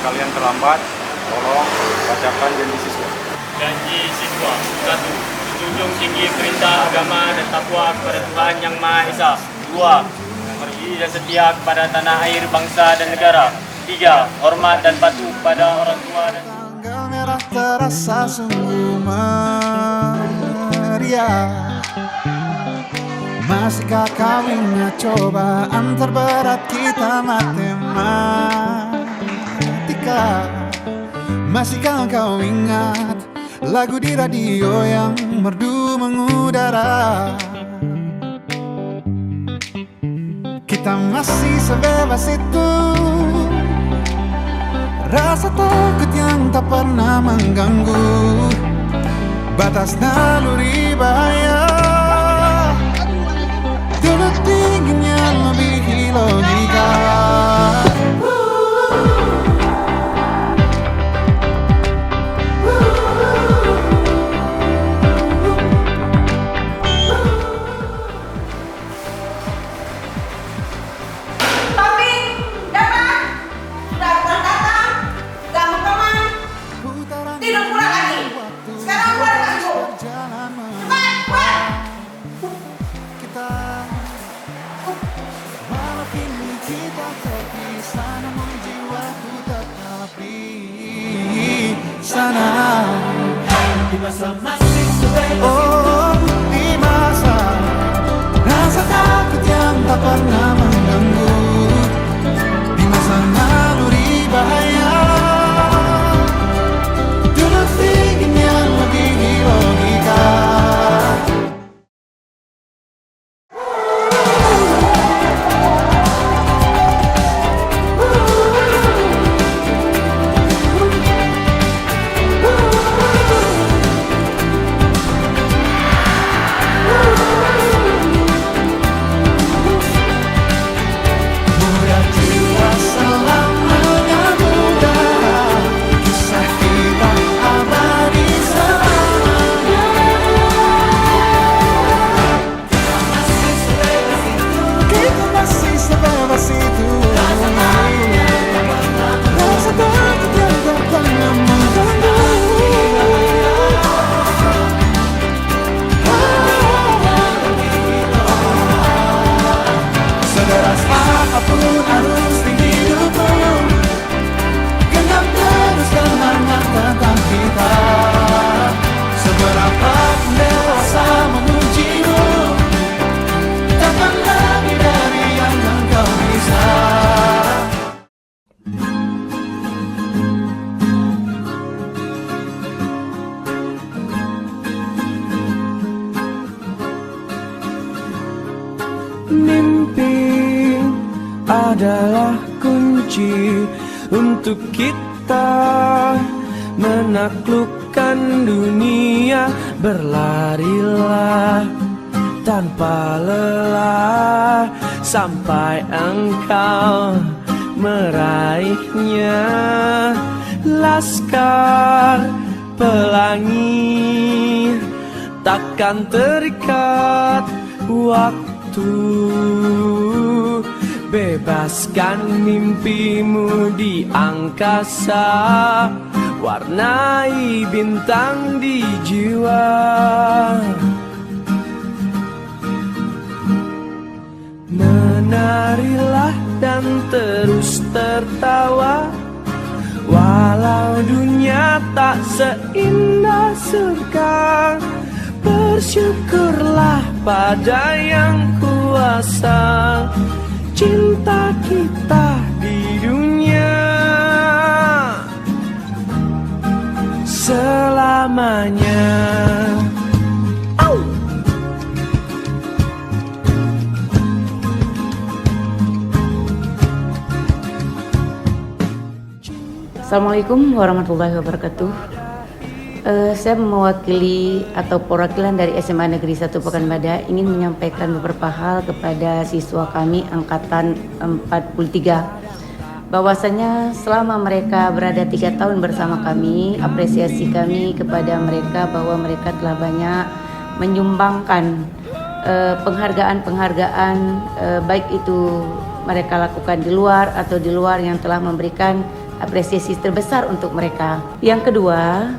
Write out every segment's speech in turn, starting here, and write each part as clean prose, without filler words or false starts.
kalian terlambat, tolong bacakan janji siswa. Janji siswa 1. Menjunjung tinggi perintah agama dan takwa kepada Tuhan Yang Maha Esa. 2. Berdiri dan setia kepada tanah air, bangsa dan negara. 3. Hormat dan patuh pada orang tua dan Tanggal merah terasa sungguh meriah. Masihkah kau ingat cobaan terberat kita matematika? Masihkah kau ingat lagu di radio yang merdu mengudara? Kita masih sebebas itu, rasa takut yang tak pernah mengganggu batas naluri bahaya. Dulu tingginya melebihi logika. Oh, di masa rasa takut yang tak pernah mengganggu, di masa naluri bahaya. Dulu tingginya melebihi logika. Mimpi adalah kunci untuk kita menaklukkan dunia. Berlarilah tanpa lelah sampai engkau meraihnya. Laskar pelangi takkan terikat waktu. Bebaskan mimpimu di angkasa, warnai bintang di jiwa. Menarilah dan terus tertawa, walau dunia tak seindah surga. Bersyukurlah pada yang kuasa, cinta kita di dunia selamanya. Assalamualaikum warahmatullahi wabarakatuh. Saya mewakili atau perwakilan dari SMA Negeri 1 Pekanbadak ingin menyampaikan beberapa hal kepada siswa kami angkatan 43. Bahwasanya selama mereka berada 3 tahun bersama kami, apresiasi kami kepada mereka bahwa mereka telah banyak menyumbangkan penghargaan-penghargaan baik itu mereka lakukan di luar atau di luar yang telah memberikan apresiasi terbesar untuk mereka. Yang kedua,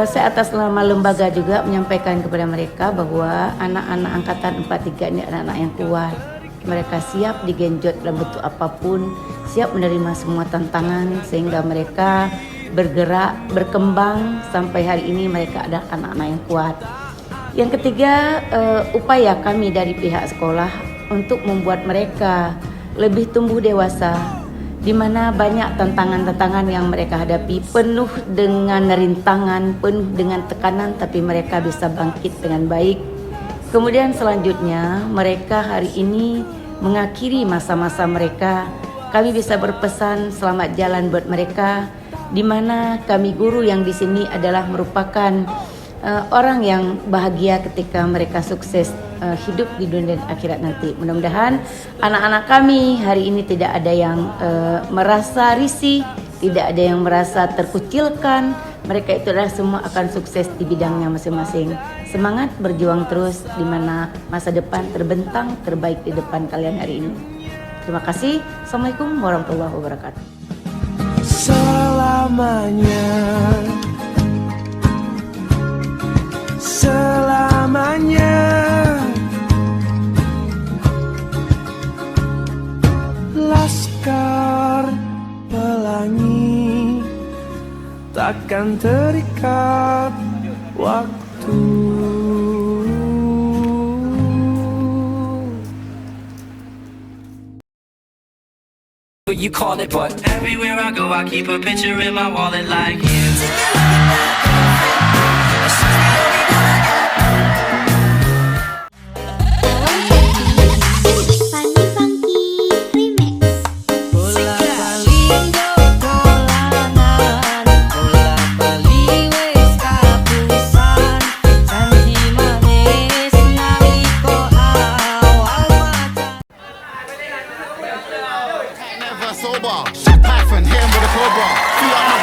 saya atas nama lembaga juga menyampaikan kepada mereka bahwa anak-anak angkatan 43 ini anak-anak yang kuat. Mereka siap digenjot dalam bentuk apapun, siap menerima semua tantangan sehingga mereka bergerak, berkembang sampai hari ini mereka adalah anak-anak yang kuat. Yang ketiga, upaya kami dari pihak sekolah untuk membuat mereka lebih tumbuh dewasa, di mana banyak tantangan-tantangan yang mereka hadapi penuh dengan rintangan, penuh dengan tekanan, tapi mereka bisa bangkit dengan baik. Kemudian selanjutnya mereka hari ini mengakhiri masa-masa mereka. Kami bisa berpesan selamat jalan buat mereka, di mana kami guru yang di sini adalah merupakan orang yang bahagia ketika mereka sukses hidup di dunia dan akhirat nanti. Mudah-mudahan anak-anak kami hari ini tidak ada yang merasa risih, tidak ada yang merasa terkucilkan. Mereka itu adalah semua akan sukses di bidangnya masing-masing. Semangat berjuang terus, di mana masa depan terbentang terbaik di depan kalian hari ini. Terima kasih. Assalamualaikum warahmatullahi wabarakatuh. Selamanya, selamanya, Laskar Pelangi takkan terikat waktu. You call it, but everywhere I go, I keep a picture in my wallet like you. Sober, shit pack from him with a cobra. Feel like